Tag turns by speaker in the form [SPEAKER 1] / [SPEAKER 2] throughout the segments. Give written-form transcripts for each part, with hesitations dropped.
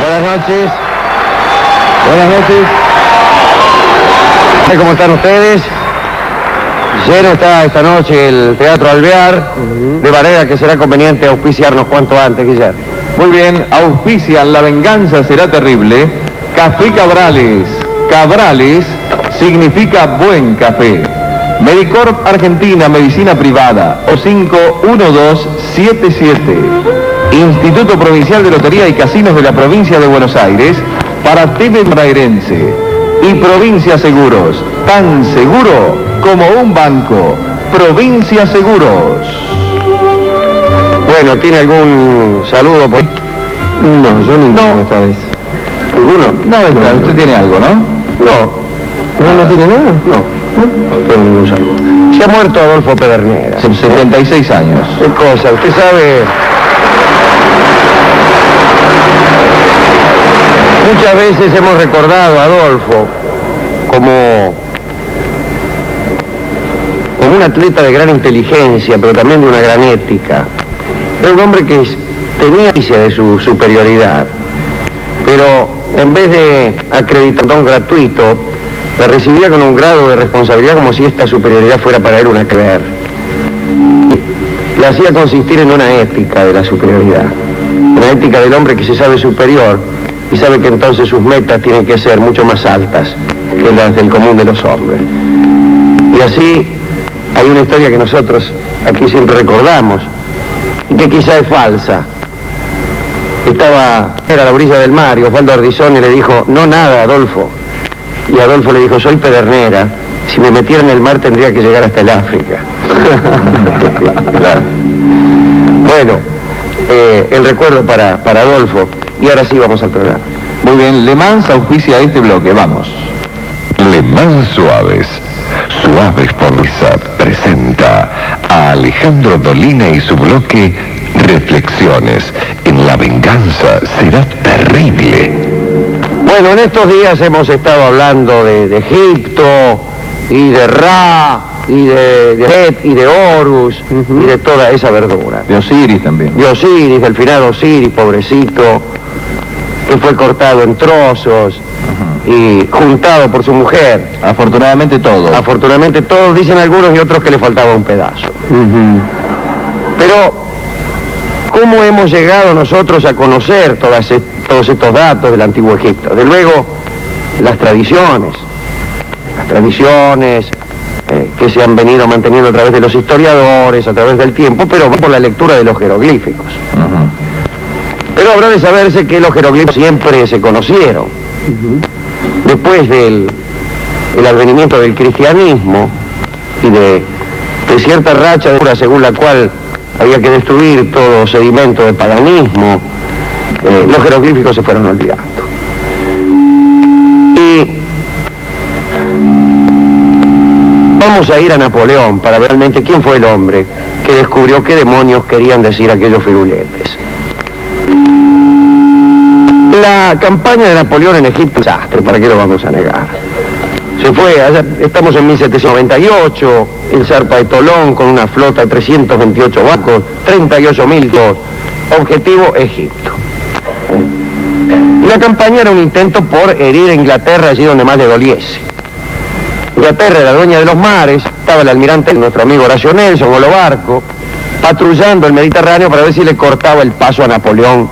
[SPEAKER 1] Buenas noches. Buenas noches. ¿Cómo están ustedes? Lleno está esta noche el Teatro Alvear, de manera que será conveniente auspiciarnos cuanto antes, Guillermo.
[SPEAKER 2] Muy bien, auspician La Venganza Será Terrible, Café Cabrales. Cabrales significa buen café. Medicorp Argentina, medicina privada, O51277. Instituto Provincial de Lotería y Casinos de la Provincia de Buenos Aires, para TV Brairense. Y Provincia Seguros, tan seguro como un banco. Provincia Seguros.
[SPEAKER 1] Bueno, ¿tiene algún saludo por ahí?
[SPEAKER 2] No, yo ninguno esta vez.
[SPEAKER 1] ¿Ninguno?
[SPEAKER 2] No, usted tiene algo, ¿no?
[SPEAKER 1] No. ¿No tiene nada? No tengo ningún saludo. Se ha muerto Adolfo Pedernera.
[SPEAKER 2] 76 años.
[SPEAKER 1] ¿Qué cosa? Usted sabe... Muchas veces hemos recordado a Adolfo como un atleta de gran inteligencia, pero también de una gran ética. Era un hombre que tenía noticia de su superioridad, pero en vez de acreditación gratuito, la recibía con un grado de responsabilidad como si esta superioridad fuera para él una creer. La hacía consistir en una ética de la superioridad, una ética del hombre que se sabe superior y sabe que entonces sus metas tienen que ser mucho más altas que las del común de los hombres. Y así hay una historia que nosotros aquí siempre recordamos y que quizá es falsa. Era a la orilla del mar y Osvaldo Ardizoni le dijo: no nada, Adolfo. Y Adolfo le dijo: soy Pedernera, si me metiera en el mar tendría que llegar hasta el África. Claro. Bueno, el recuerdo para Adolfo. Y ahora sí vamos al programa.
[SPEAKER 2] Muy bien, Le Mans auspicia este bloque, vamos.
[SPEAKER 3] Le Mans Suaves. Suaves por Lisa presenta a Alejandro Dolina y su bloque Reflexiones. En La Venganza Será Terrible.
[SPEAKER 1] Bueno, en estos días hemos estado hablando de Egipto y de Ra y de Het y de Horus y de toda esa verdura.
[SPEAKER 2] De Osiris también.
[SPEAKER 1] De Osiris, del finado Osiris, pobrecito, que fue cortado en trozos y juntado por su mujer.
[SPEAKER 2] Afortunadamente todos.
[SPEAKER 1] Afortunadamente todos, dicen algunos, y otros que le faltaba un pedazo. Pero, ¿cómo hemos llegado nosotros a conocer todos estos datos del Antiguo Egipto? De luego, las tradiciones que se han venido manteniendo a través de los historiadores, a través del tiempo, pero por la lectura de los jeroglíficos. Pero habrá de saberse que los jeroglíficos siempre se conocieron. Después del advenimiento del cristianismo y de cierta racha de cura según la cual había que destruir todo sedimento de paganismo, los jeroglíficos se fueron olvidando. Y vamos a ir a Napoleón para ver realmente quién fue el hombre que descubrió qué demonios querían decir aquellos firuletes. La campaña de Napoleón en Egipto es un desastre, ¿para qué lo vamos a negar? Se fue, allá, estamos en 1798, el zarpa de Tolón con una flota de 328 barcos, 38.000 todos. Objetivo, Egipto. La campaña era un intento por herir a Inglaterra allí donde más le doliese. Inglaterra era dueña de los mares, estaba el almirante, nuestro amigo Horacio Nelson, con los barcos, patrullando el Mediterráneo para ver si le cortaba el paso a Napoleón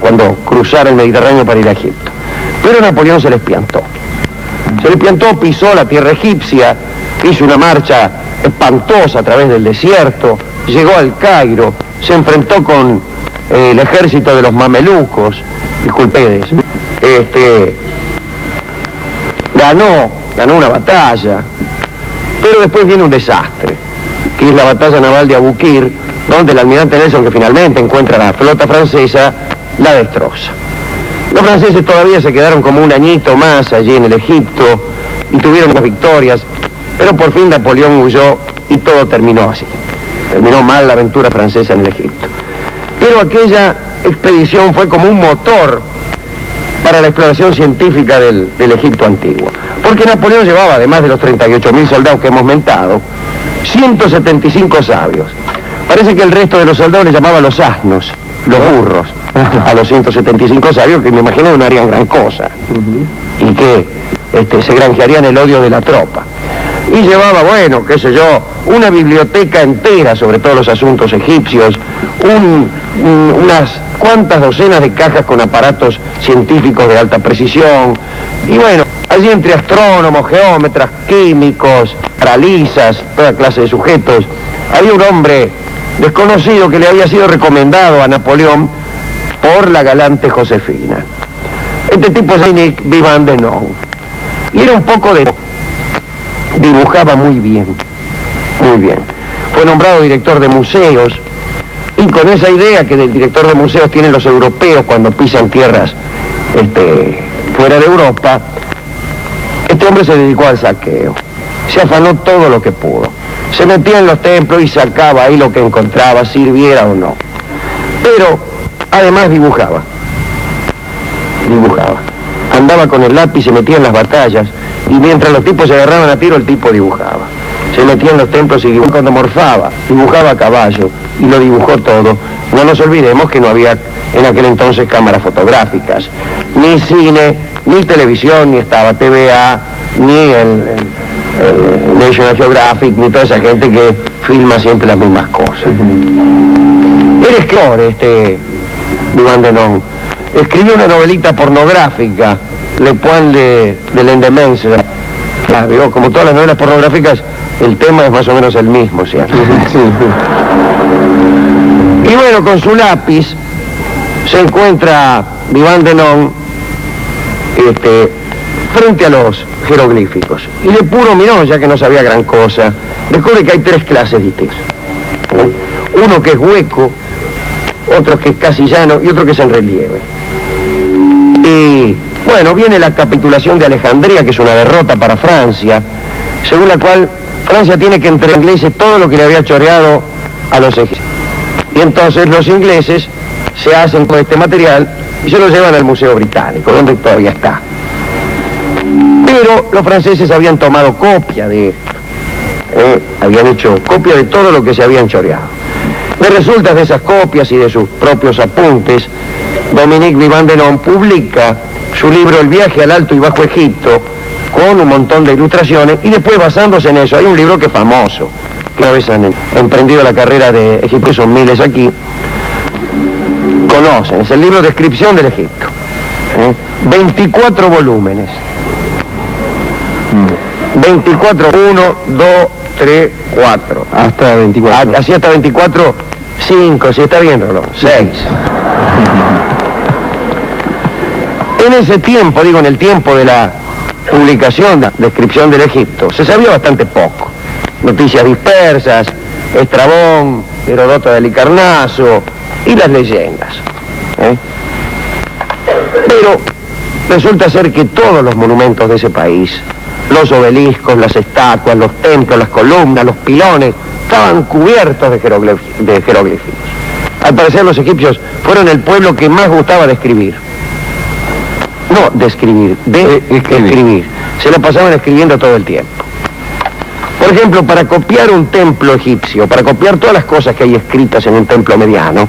[SPEAKER 1] cuando cruzara el Mediterráneo para ir a Egipto. Pero Napoleón se les piantó. Pisó la tierra egipcia, hizo una marcha espantosa a través del desierto, llegó al Cairo, se enfrentó con el ejército de los mamelucos, disculpedes, ganó una batalla, pero después viene un desastre, que es la batalla naval de Abukir, donde el almirante Nelson, que finalmente encuentra la flota francesa, la destroza. Los franceses todavía se quedaron como un añito más allí en el Egipto y tuvieron unas victorias, pero por fin Napoleón huyó y todo terminó así. Terminó mal la aventura francesa en el Egipto. Pero aquella expedición fue como un motor para la exploración científica del Egipto antiguo. Porque Napoleón llevaba, además de los 38.000 soldados que hemos mentado, 175 sabios. Parece que el resto de los soldados le llamaban los asnos. los burros, a los 175 sabios, que me imagino no harían gran cosa, y que se granjearían el odio de la tropa. Y llevaba, bueno, qué sé yo, una biblioteca entera sobre todos los asuntos egipcios, unas cuantas docenas de cajas con aparatos científicos de alta precisión, y bueno, allí entre astrónomos, geómetras, químicos, paralisas, toda clase de sujetos, había un hombre desconocido que le había sido recomendado a Napoleón por la galante Josefina. Este tipo es Dominique Vivant Denon, y era un poco de... dibujaba muy bien, muy bien. Fue nombrado director de museos, y con esa idea que del director de museos tienen los europeos cuando pisan tierras fuera de Europa, este hombre se dedicó al saqueo, se afanó todo lo que pudo, se metía en los templos y sacaba ahí lo que encontraba, sirviera o no. Pero además dibujaba, andaba con el lápiz, se metía en las batallas, y mientras los tipos se agarraban a tiro, el tipo dibujaba. Se metía en los templos y dibujaba cuando morfaba, dibujaba a caballo, y lo dibujó todo. No nos olvidemos que no había en aquel entonces cámaras fotográficas, ni cine, ni televisión, ni estaba TVA, ni el National Geographic, ni toda esa gente que filma siempre las mismas cosas. Era escritor, Vivant Denon. Escribió una novelita pornográfica, Le Point de l'Endemence. Claro, como todas las novelas pornográficas, el tema es más o menos el mismo, ¿cierto? Sí. Y bueno, con su lápiz se encuentra Vivant Denon frente a los jeroglíficos. Y de puro mirón, ya que no sabía gran cosa, descubre que hay tres clases distintas. Uno que es hueco, otro que es casi llano y otro que es en relieve. Y bueno, viene la capitulación de Alejandría, que es una derrota para Francia, según la cual Francia tiene que entregar a los ingleses todo lo que le había choreado a los egipcios. Y entonces los ingleses se hacen con este material y se lo llevan al Museo Británico, donde todavía está. Pero los franceses habían tomado copia de esto, habían hecho copia de todo lo que se habían choreado. De resultas de esas copias y de sus propios apuntes, Dominique Vivant Denon publica su libro El viaje al Alto y Bajo Egipto, con un montón de ilustraciones, y después, basándose en eso, hay un libro que es famoso, que una vez han emprendido la carrera de Egipto, son miles aquí, conocen, es el libro Descripción del Egipto, 24 volúmenes, 24, 1, 2, 3, 4,
[SPEAKER 2] hasta 24,
[SPEAKER 1] así hasta 24, 5, si está viéndolo, 6. En ese tiempo, digo, en el tiempo de la publicación, la Descripción del Egipto, se sabía bastante poco. Noticias dispersas, Estrabón, Heródoto de Halicarnaso y las leyendas. Pero resulta ser que todos los monumentos de ese país, los obeliscos, las estatuas, los templos, las columnas, los pilones, estaban cubiertos de jeroglíficos. Al parecer los egipcios fueron el pueblo que más gustaba de escribir. No de escribir, de escribir. Se lo pasaban escribiendo todo el tiempo. Por ejemplo, para copiar un templo egipcio, para copiar todas las cosas que hay escritas en un templo mediano,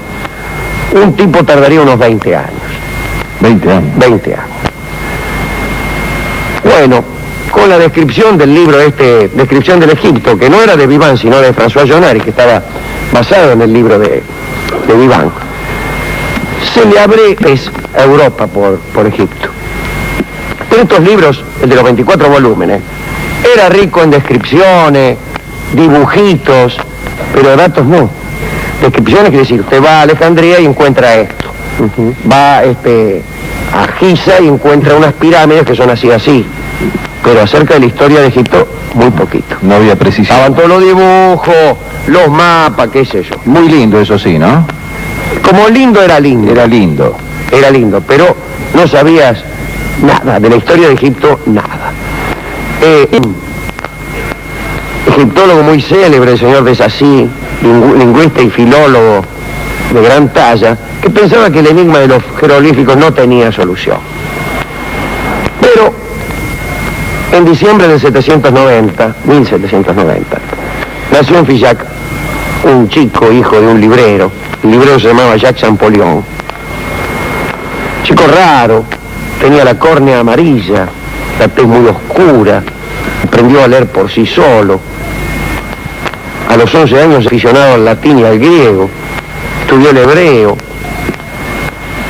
[SPEAKER 1] un tipo tardaría unos 20 años.
[SPEAKER 2] 20 años.
[SPEAKER 1] 20 años. Bueno, con la descripción del libro Descripción del Egipto, que no era de Vivant, sino de François Jonary, que estaba basado en el libro de Vivant, se le abre a Europa por Egipto. Pero estos libros, el de los 24 volúmenes, era rico en descripciones, dibujitos, pero datos no. Descripciones quiere decir, usted va a Alejandría y encuentra esto. Va a Giza y encuentra unas pirámides que son así. Pero acerca de la historia de Egipto, muy poquito.
[SPEAKER 2] No había precisión.
[SPEAKER 1] Estaban todos los dibujos, los mapas, qué sé yo.
[SPEAKER 2] Muy lindo, eso sí, ¿no?
[SPEAKER 1] Como lindo era lindo.
[SPEAKER 2] Era lindo.
[SPEAKER 1] Era lindo, pero no sabías nada de la historia de Egipto, nada. Egiptólogo muy célebre, el señor de Sassy, lingüista y filólogo de gran talla, que pensaba que el enigma de los jeroglíficos no tenía solución. Pero en diciembre de 1790, nació en Figeac un chico, hijo de un librero, El librero se llamaba Jacques Champollion. Chico raro, tenía la córnea amarilla, la tez muy oscura, aprendió a leer por sí solo. A los 11 años aficionado al latín y al griego, estudió el hebreo,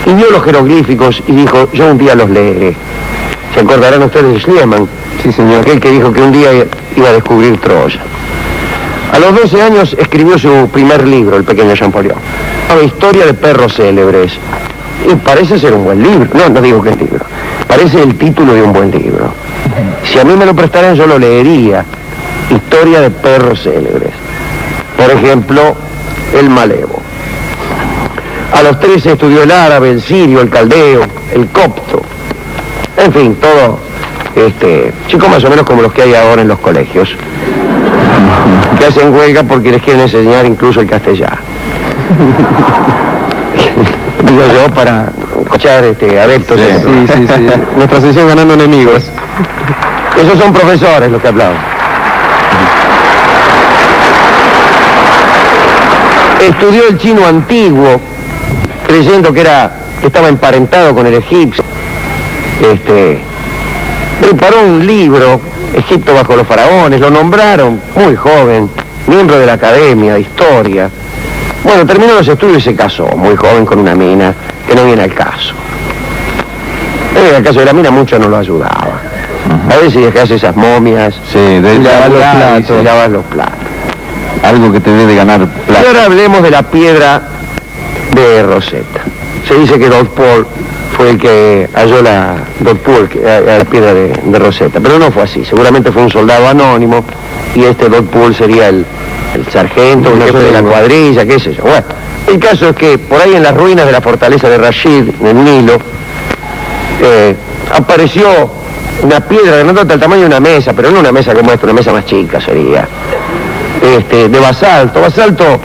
[SPEAKER 1] y vio los jeroglíficos y dijo, yo un día los leeré. ¿Se acordarán ustedes de Schliemann?
[SPEAKER 4] Sí, señor.
[SPEAKER 1] Aquel que dijo que un día iba a descubrir Troya. A los 12 años escribió su primer libro, El pequeño Champollion. Una historia de perros célebres. Y parece ser un buen libro. No digo que es libro. Parece el título de un buen libro. Si a mí me lo prestaran, yo lo leería. Historia de perros célebres. Por ejemplo, el malevo. A los 13 estudió el árabe, el sirio, el caldeo, el copto. En fin, todo, chicos más o menos como los que hay ahora en los colegios, que hacen huelga porque les quieren enseñar incluso el castellano. Digo yo, para escuchar adeptos.
[SPEAKER 4] Sí. Nuestra sección Ganando Enemigos.
[SPEAKER 1] Esos son profesores los que hablaban. Estudió el chino antiguo, creyendo que estaba emparentado con el egipcio. Preparó un libro, Egipto bajo los faraones, lo nombraron muy joven, miembro de la Academia de Historia. Bueno, terminó los estudios y se casó, muy joven, con una mina que no viene al caso. En el caso de la mina mucho no lo ayudaba. A ver si dejas esas momias,
[SPEAKER 2] Sí, de
[SPEAKER 1] lavar los platos.
[SPEAKER 2] algo que te debe ganar
[SPEAKER 1] Y
[SPEAKER 2] plata.
[SPEAKER 1] ahora hablemos de la piedra de Rosetta. Se dice que Dot Paul fue el que halló la piedra de Rosetta, pero no fue así. Seguramente fue un soldado anónimo y Dot Paul sería el sargento, el jefe de la cuadrilla, qué sé yo. Bueno, el caso es que por ahí en las ruinas de la fortaleza de Rashid, en el Nilo, apareció una piedra grandota del tamaño de una mesa, pero no una mesa como esta, una mesa más chica sería, de basalto. Basalto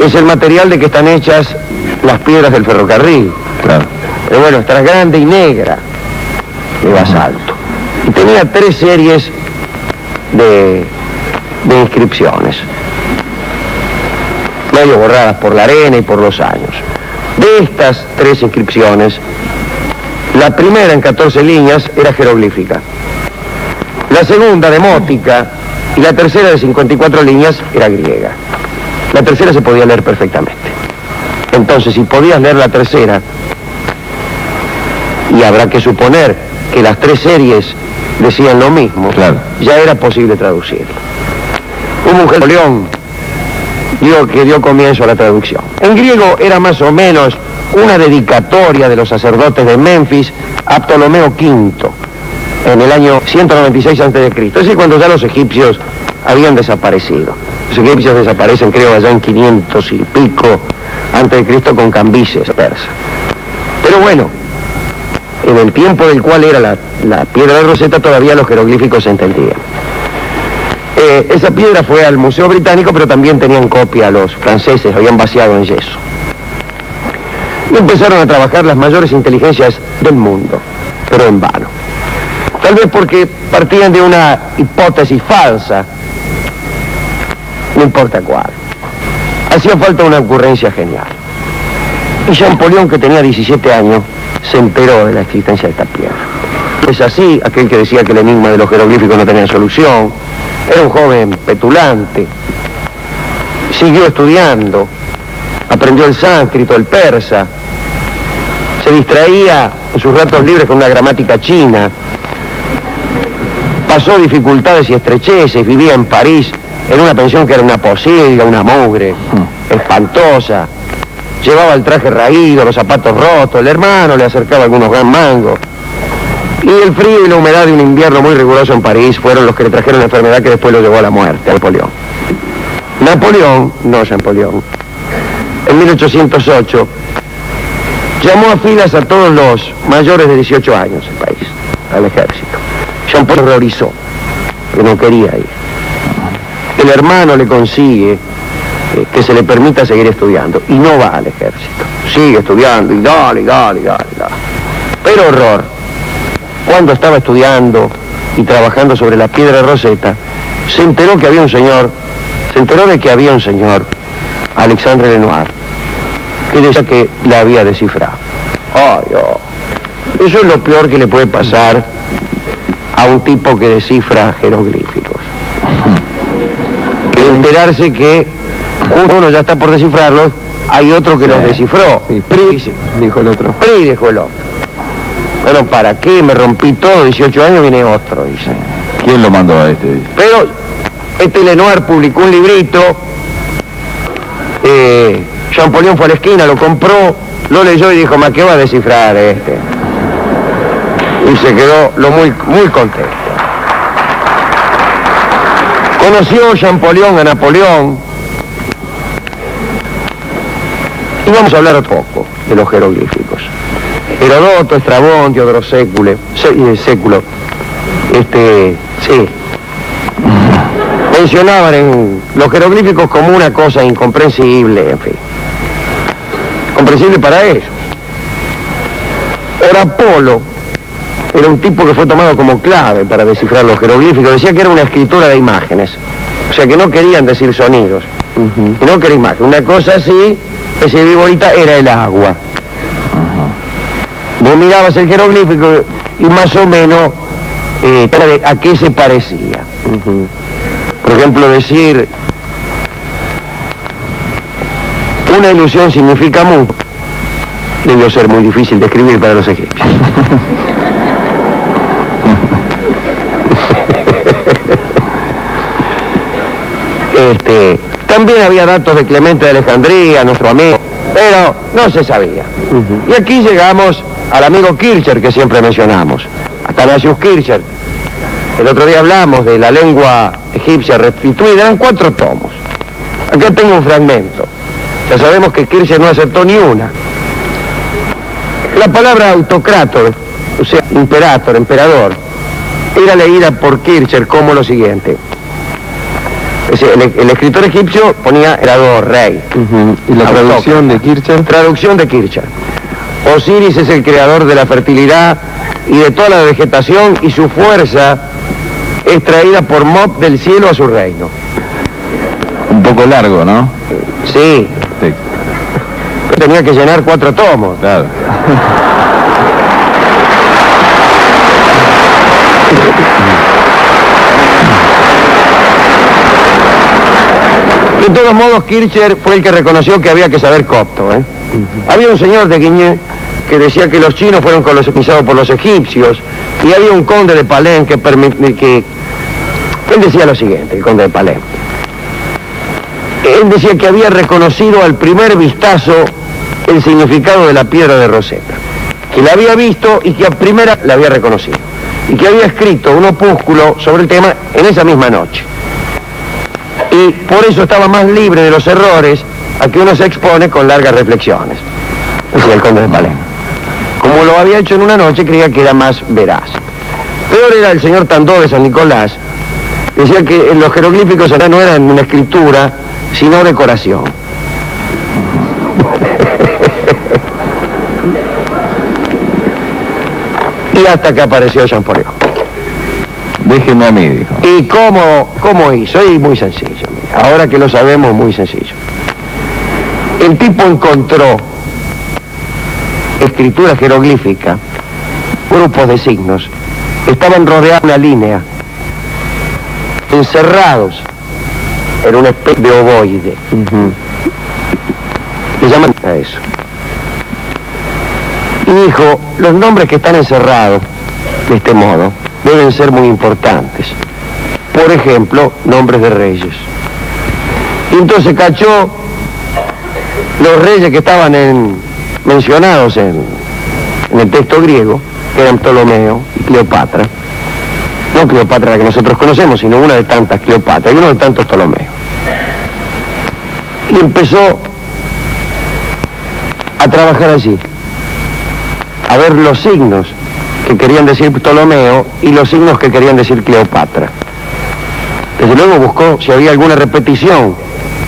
[SPEAKER 1] es el material de que están hechas las piedras del ferrocarril.
[SPEAKER 2] Claro.
[SPEAKER 1] Pero bueno, está grande y negra, de basalto. Y tenía 3 series de inscripciones, medio borradas por la arena y por los años. De estas 3 inscripciones, la primera en 14 líneas era jeroglífica, la segunda demótica y la tercera de 54 líneas era griega. La tercera se podía leer perfectamente. Entonces, si podías leer la tercera, y habrá que suponer que las 3 series decían lo mismo,
[SPEAKER 2] Claro.
[SPEAKER 1] ya era posible traducirlo. Hubo un Champollion que dio comienzo a la traducción. En griego era más o menos una dedicatoria de los sacerdotes de Memphis a Ptolomeo V en el año 196 a.C., es decir, cuando ya los egipcios habían desaparecido. Los egipcios desaparecen, creo, allá en 500 y pico antes de Cristo con Cambises persa. Pero bueno, en el tiempo del cual era la piedra de Rosetta, todavía los jeroglíficos se entendían. Esa piedra fue al Museo Británico, pero también tenían copia los franceses, habían vaciado en yeso. Y empezaron a trabajar las mayores inteligencias del mundo, pero en vano. Tal vez porque partían de una hipótesis falsa, no importa cuál. Hacía falta una ocurrencia genial. Y Champollion, que tenía 17 años, se enteró de la existencia de esta piedra. Es así, aquel que decía que el enigma de los jeroglíficos no tenía solución, era un joven petulante, siguió estudiando, aprendió el sánscrito, el persa, se distraía en sus ratos libres con una gramática china, pasó dificultades y estrecheces, vivía en París en una pensión que era una posilga, una mugre, espantosa, llevaba el traje raído, los zapatos rotos, el hermano le acercaba algunos gran mangos. Y el frío y la humedad de un invierno muy riguroso en París fueron los que le trajeron la enfermedad que después lo llevó a la muerte, a Napoleón. Napoleón, no Champollion, en 1808, llamó a filas a todos los mayores de 18 años del país, al ejército. Champollion horrorizó, que no quería ir. El hermano le consigue que se le permita seguir estudiando, y no va al ejército. Sigue estudiando, y dale. Pero horror. Cuando estaba estudiando y trabajando sobre la piedra de Rosetta, se enteró de que había un señor a Alexandre Lenoir, que decía que la había descifrado. ¡Ay, oh! Eso es lo peor que le puede pasar a un tipo que descifra jeroglíficos. Que enterarse que uno ya está por descifrarlos, hay otro que los descifró.
[SPEAKER 4] Sí, PRI, dijo el otro.
[SPEAKER 1] PRI, dijo el otro. Bueno, ¿para qué? Me rompí todo, 18 años viene otro, dice.
[SPEAKER 2] ¿Quién lo mandó a este?
[SPEAKER 1] Pero este Lenoir publicó un librito, Champollion fue a la esquina, lo compró, lo leyó y dijo, ¿ma qué va a descifrar este? Y se quedó muy contento. Conoció Champollion a Napoleón. Y vamos a hablar un poco de los jeroglíficos. Herodoto, Estrabón, Teodoro Século, mencionaban en los jeroglíficos como una cosa incomprensible, en fin. Comprensible para ellos. Orapolo era un tipo que fue tomado como clave para descifrar los jeroglíficos. Decía que era una escritura de imágenes. O sea que no querían decir sonidos. No quería imagen. Una cosa así, ese viborita era el agua. Vos mirabas el jeroglífico y más o menos a qué se parecía. Por ejemplo, decir una ilusión significa mucho. Debió ser muy difícil de escribir para los egipcios. También había datos de Clemente de Alejandría, nuestro amigo, pero no se sabía. Y aquí llegamos al amigo Kircher, que siempre mencionamos, Athanasius Kircher. El otro día hablamos de la lengua egipcia restituida, eran 4 tomos. Acá tengo un fragmento. Ya sabemos que Kircher no aceptó ni una. La palabra autocrator, o sea, imperator, emperador, era leída por Kircher como lo siguiente. Es decir, el escritor egipcio ponía emperador, rey.
[SPEAKER 4] ¿Y la traducción de Kircher?
[SPEAKER 1] Traducción de Kircher. Osiris es el creador de la fertilidad y de toda la vegetación, y su fuerza es traída por Mop del cielo a su reino.
[SPEAKER 2] Un poco largo, ¿no?
[SPEAKER 1] Sí.
[SPEAKER 2] Sí.
[SPEAKER 1] Tenía que llenar 4 tomos.
[SPEAKER 2] Claro.
[SPEAKER 1] De todos modos, Kircher fue el que reconoció que había que saber copto. Había un señor de Guigné que decía que los chinos fueron colonizados por los egipcios, y había un conde de Palén que él decía lo siguiente, el conde de Palén. Él decía que había reconocido al primer vistazo el significado de la piedra de Rosetta, que la había visto y que a primera la había reconocido, y que había escrito un opúsculo sobre el tema en esa misma noche. Y por eso estaba más libre de los errores a que uno se expone con largas reflexiones, decía el conde de Palén. Como lo había hecho en una noche, creía que era más veraz. Peor era el señor Tandó de San Nicolás. Decía que los jeroglíficos acá no eran una escritura, sino decoración. Y hasta que apareció Champollion.
[SPEAKER 2] Déjeme a mí, dijo.
[SPEAKER 1] ¿Y cómo hizo? Y muy sencillo. Mira. Ahora que lo sabemos, muy sencillo. El tipo encontró escritura jeroglífica, grupos de signos, estaban rodeados de una línea, encerrados en una especie de ovoide. Le llaman a eso. Y dijo, los nombres que están encerrados de este modo deben ser muy importantes. Por ejemplo, nombres de reyes. Y entonces cachó los reyes que estaban mencionados en el texto griego, que eran Ptolomeo y Cleopatra. No Cleopatra la que nosotros conocemos, sino una de tantas Cleopatra y uno de tantos Ptolomeo. Y empezó a trabajar allí, a ver los signos que querían decir Ptolomeo y los signos que querían decir Cleopatra. Desde luego buscó si había alguna repetición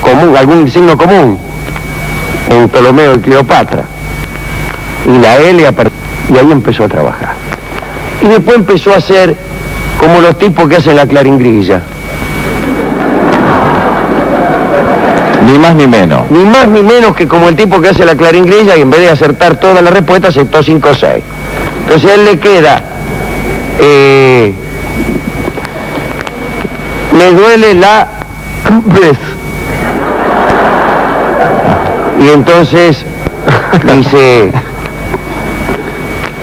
[SPEAKER 1] común, algún signo común en Ptolomeo y Cleopatra. Y la L apareció, y ahí empezó a trabajar. Y después empezó a hacer como los tipos que hacen la claringrilla.
[SPEAKER 2] Ni más ni menos.
[SPEAKER 1] Ni más ni menos que como el tipo que hace la claringrilla y en vez de acertar todas las respuestas aceptó 5 o 6. Entonces a él le queda, me duele la vez. Y entonces dice,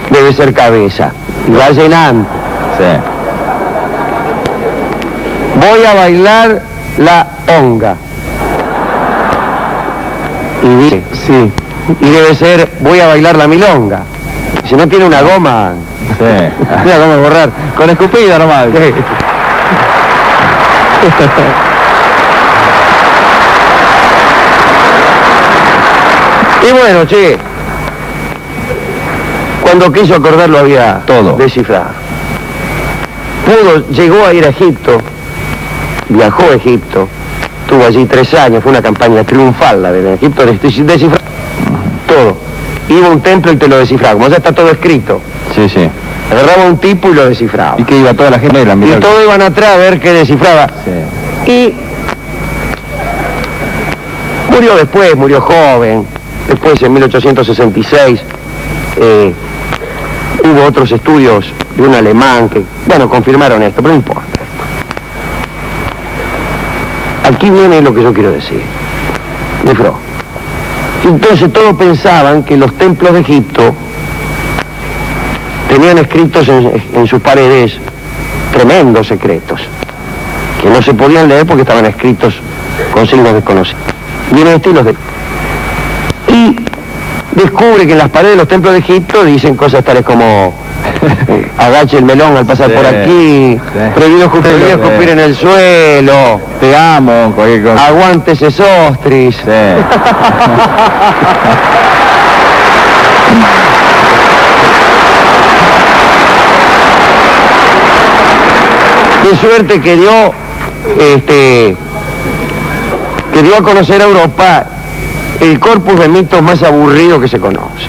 [SPEAKER 1] debe ser cabeza. Y va llenando.
[SPEAKER 2] Sí.
[SPEAKER 1] Voy a bailar la honga. Y dice, sí. Y debe ser, voy a bailar la milonga. Si no tiene una goma,
[SPEAKER 2] Sí.
[SPEAKER 1] una goma de borrar.
[SPEAKER 2] Con escupida nomás.
[SPEAKER 1] Sí. Y bueno, che, cuando quiso acordarlo había
[SPEAKER 2] todo
[SPEAKER 1] descifrado. Llegó a ir a Egipto, viajó a Egipto, estuvo allí 3 años, fue una campaña triunfal la de Egipto, descifró todo. Iba a un templo y te lo descifraba, como ya está todo escrito.
[SPEAKER 2] Sí, sí.
[SPEAKER 1] Agarraba un tipo y lo descifraba.
[SPEAKER 2] Y que iba toda la gente
[SPEAKER 1] Y todos iban atrás a ver qué descifraba.
[SPEAKER 2] Sí.
[SPEAKER 1] Y murió después, murió joven. Después, en 1866, hubo otros estudios de un alemán que, bueno, confirmaron esto, pero no importa. Aquí viene lo que yo quiero decir. Descifró. Entonces todos pensaban que los templos de Egipto tenían escritos en sus paredes tremendos secretos, que no se podían leer porque estaban escritos con signos desconocidos. Vienen estilos de... Y descubre que en las paredes de los templos de Egipto dicen cosas tales como agache el melón al pasar por aquí, prohibido escupir en el suelo,
[SPEAKER 2] te amo, cualquier cosa.
[SPEAKER 1] aguante ese sostris.
[SPEAKER 2] Sí.
[SPEAKER 1] De suerte que dio a conocer a Europa el corpus de mitos más aburrido que se conoce.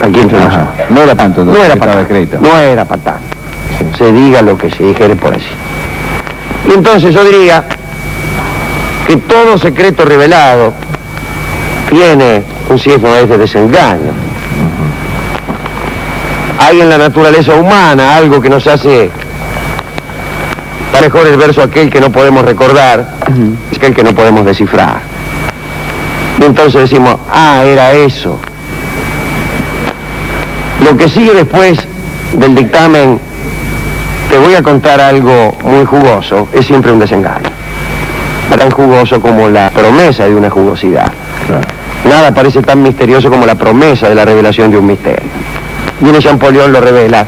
[SPEAKER 1] Aquí entre nosotros.
[SPEAKER 2] No era tanto,
[SPEAKER 1] No era para
[SPEAKER 2] escrito.
[SPEAKER 1] No era para tanto. Se diga lo que se dijere por así. Y entonces yo diría que todo secreto revelado tiene un signo de desengaño. Hay en la naturaleza humana algo que nos hace... mejor el verso aquel que no podemos recordar, es aquel que no podemos descifrar. Y entonces decimos, era eso. Lo que sigue después del dictamen, te voy a contar algo muy jugoso, es siempre un desengaño. Tan jugoso como la promesa de una jugosidad.
[SPEAKER 2] Claro.
[SPEAKER 1] Nada parece tan misterioso como la promesa de la revelación de un misterio. Viene Champollion, lo revela,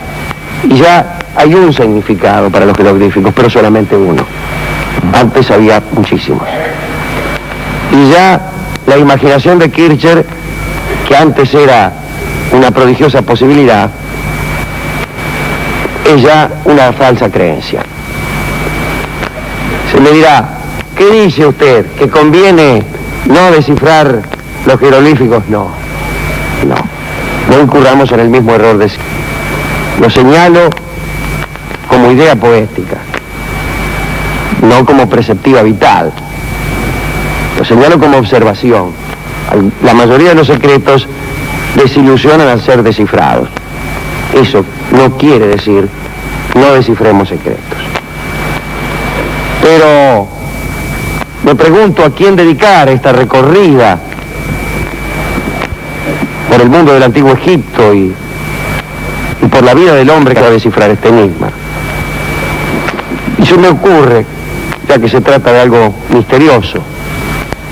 [SPEAKER 1] y ya hay un significado para los jeroglíficos, pero solamente uno. Antes había muchísimos. Y ya la imaginación de Kircher, que antes era una prodigiosa posibilidad, es ya una falsa creencia. Se me dirá, ¿qué dice usted? ¿Que conviene no descifrar los jeroglíficos? No incurramos en el mismo error de... Lo señalo como idea poética, no como preceptiva vital. Lo señalo como observación. La mayoría de los secretos desilusionan al ser descifrados. Eso no quiere decir no descifremos secretos. Pero me pregunto a quién dedicar esta recorrida por el mundo del antiguo Egipto y por la vida del hombre que va a descifrar este enigma. Y se me ocurre, ya que se trata de algo misterioso,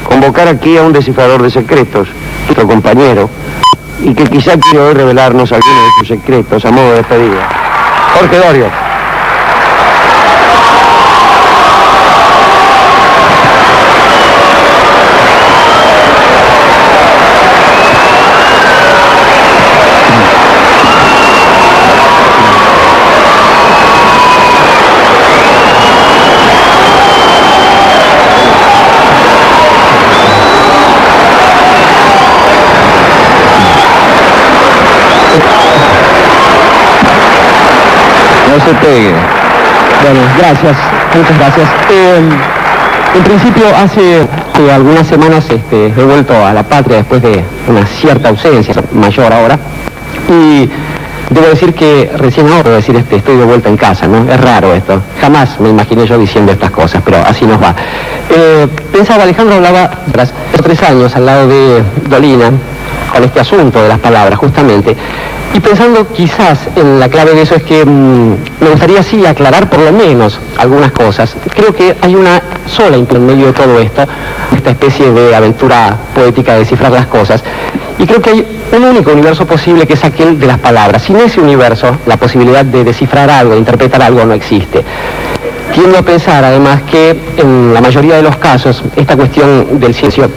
[SPEAKER 1] convocar aquí a un descifrador de secretos, nuestro compañero, y que quizá quiere hoy revelarnos algunos de sus secretos a modo de despedida. Jorge Dorio.
[SPEAKER 2] No se pegue.
[SPEAKER 1] Bueno, gracias, muchas gracias.
[SPEAKER 5] En principio, hace algunas semanas he vuelto a la patria después de una cierta ausencia, mayor ahora, y debo decir que recién ahora puedo decir estoy de vuelta en casa, ¿no? Es raro esto. Jamás me imaginé yo diciendo estas cosas, pero así nos va. Pensaba, Alejandro hablaba hace 3 años al lado de Dolina, con este asunto de las palabras, justamente. Y pensando quizás en la clave de eso es que me gustaría sí aclarar por lo menos algunas cosas. Creo que hay una sola en medio de todo esto, esta especie de aventura poética de descifrar las cosas. Y creo que hay un único universo posible que es aquel de las palabras. Sin ese universo, la posibilidad de descifrar algo, de interpretar algo no existe. Tiendo a pensar además que en la mayoría de los casos esta cuestión del silencio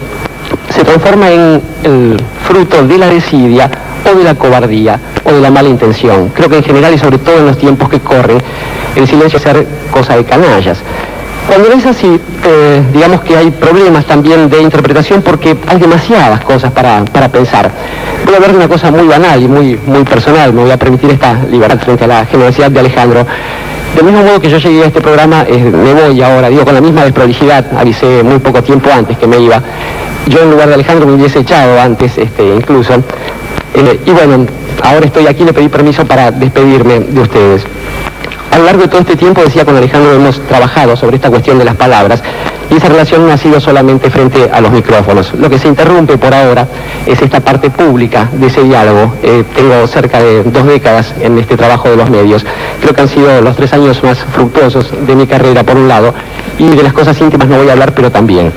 [SPEAKER 5] se transforma en el fruto de la desidia o de la cobardía o de la mala intención. Creo que en general y sobre todo en los tiempos que corren, el silencio es ser cosa de canallas. Cuando no es así, digamos que hay problemas también de interpretación porque hay demasiadas cosas para pensar. Voy a hablar de una cosa muy banal y muy personal, me voy a permitir esta libertad frente a la generosidad de Alejandro. Del mismo modo que yo llegué a este programa, me voy ahora, digo, con la misma desprolijidad, avisé muy poco tiempo antes que me iba. Yo en lugar de Alejandro me hubiese echado antes, incluso. Y bueno, ahora estoy aquí, le pedí permiso para despedirme de ustedes. A lo largo de todo este tiempo, decía, con Alejandro hemos trabajado sobre esta cuestión de las palabras y esa relación no ha sido solamente frente a los micrófonos. Lo que se interrumpe por ahora es esta parte pública de ese diálogo. Tengo cerca de 2 décadas en este trabajo de los medios. Creo que han sido los 3 años más fructuosos de mi carrera, por un lado, y de las cosas íntimas no voy a hablar, pero también.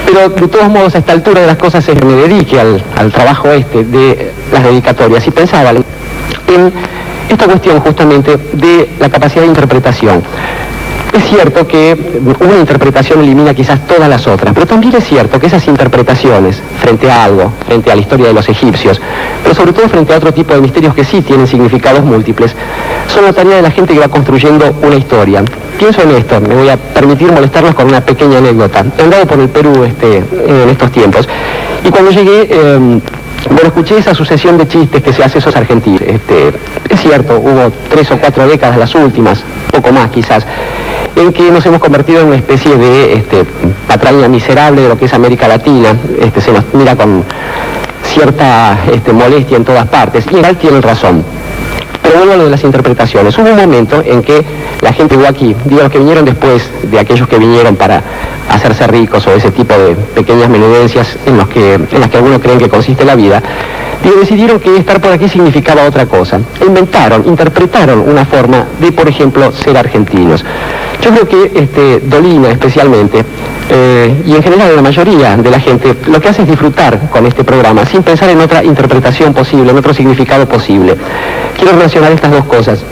[SPEAKER 5] Pero de todos modos, a esta altura de las cosas me dedique al trabajo de las dedicatorias y pensaba en esta cuestión justamente de la capacidad de interpretación. Es cierto que una interpretación elimina quizás todas las otras, pero también es cierto que esas interpretaciones frente a algo, frente a la historia de los egipcios, pero sobre todo frente a otro tipo de misterios que sí tienen significados múltiples, son la tarea de la gente que va construyendo una historia. Pienso en esto, me voy a permitir molestarlos con una pequeña anécdota. He andado por el Perú en estos tiempos y cuando llegué, escuché esa sucesión de chistes que se hace esos argentinos. Es cierto, hubo 3 o 4 décadas, las últimas, poco más quizás, en que nos hemos convertido en una especie de patraña miserable de lo que es América Latina. Se nos mira con cierta molestia en todas partes, y en realidad tienen razón. Pero vuelvo a lo de las interpretaciones. Hubo un momento en que la gente llegó aquí, digo, los que vinieron después de aquellos que vinieron para hacerse ricos o ese tipo de pequeñas menudencias en las que algunos creen que consiste la vida, decidieron que estar por aquí significaba otra cosa. Interpretaron una forma de, por ejemplo, ser argentinos. Yo creo que Dolina especialmente, y en general la mayoría de la gente, lo que hace es disfrutar con este programa, sin pensar en otra interpretación posible, en otro significado posible. Quiero relacionar estas dos cosas.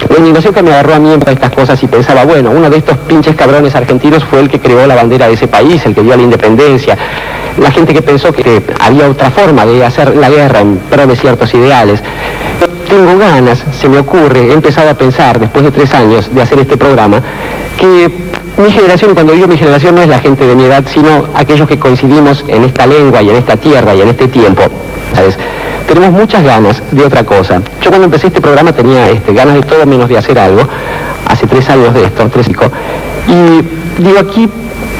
[SPEAKER 5] La indignación que me agarró a mí en estas cosas y pensaba, bueno, uno de estos pinches cabrones argentinos fue el que creó la bandera de ese país, el que dio la independencia. La gente que pensó que había otra forma de hacer la guerra en pro de ciertos ideales. Tengo ganas, se me ocurre, he empezado a pensar, después de 3 años de hacer este programa, que mi generación, cuando digo mi generación, no es la gente de mi edad, sino aquellos que coincidimos en esta lengua y en esta tierra y en este tiempo, ¿sabes? Tenemos muchas ganas de otra cosa. Yo cuando empecé este programa tenía ganas de todo menos de hacer algo, hace 3 años de esto, 3 y pico, y digo, aquí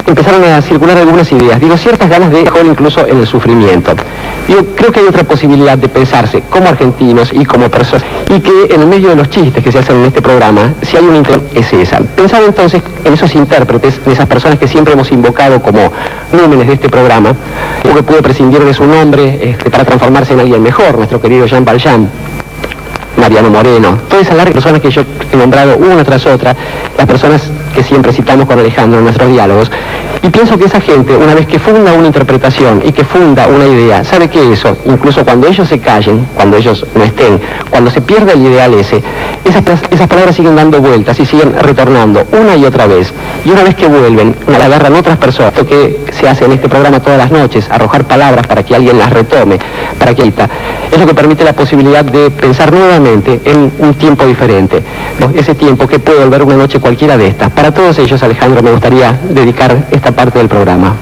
[SPEAKER 5] empezaron a circular algunas ideas, digo, ciertas ganas de dejar incluso en el sufrimiento. Digo, creo que hay otra posibilidad de pensarse como argentinos y como personas, y que en el medio de los chistes que se hacen en este programa, si hay un intento, es esa. Pensaba entonces en esos intérpretes, en esas personas que siempre hemos invocado como númenes de este programa, que pudo prescindir de su nombre para transformarse en alguien mejor, nuestro querido Jean Valjean, Mariano Moreno, toda esa larga personas que yo he nombrado una tras otra, las personas que siempre citamos con Alejandro en nuestros diálogos, y pienso que esa gente, una vez que funda una interpretación y que funda una idea, sabe que eso, incluso cuando ellos se callen, cuando ellos no estén, cuando se pierda el ideal esas palabras siguen dando vueltas y siguen retornando una y otra vez, y una vez que vuelven, la agarran otras personas, lo que se hace en este programa todas las noches, arrojar palabras para que alguien las retome, para que es lo que permite la posibilidad de pensar nuevamente en un tiempo diferente, ¿no? Ese tiempo que puede volver una noche cualquiera de estas. Para todos ellos, Alejandro, me gustaría dedicar esta parte del programa.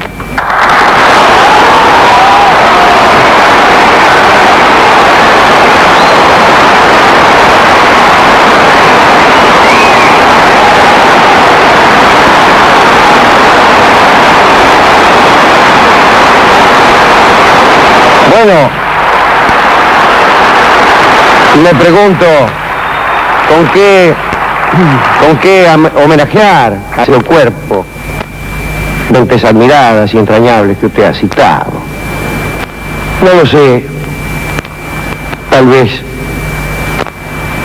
[SPEAKER 1] me pregunto con qué homenajear a ese cuerpo de mentes admiradas y entrañables que usted ha citado. No lo sé, tal vez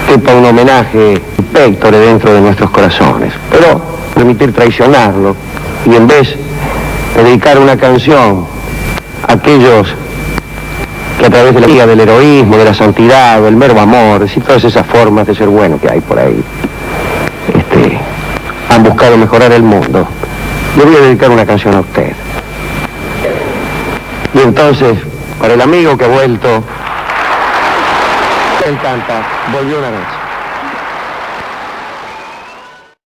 [SPEAKER 1] sepa un homenaje pectore dentro de nuestros corazones, pero permitir traicionarlo y en vez de dedicar una canción a aquellos que a través de la guía del heroísmo, de la santidad, del mero amor, es decir, todas esas formas de ser bueno que hay por ahí, han buscado mejorar el mundo. Le voy a dedicar una canción a usted. Y entonces, para el amigo que ha vuelto, él canta, volvió una noche.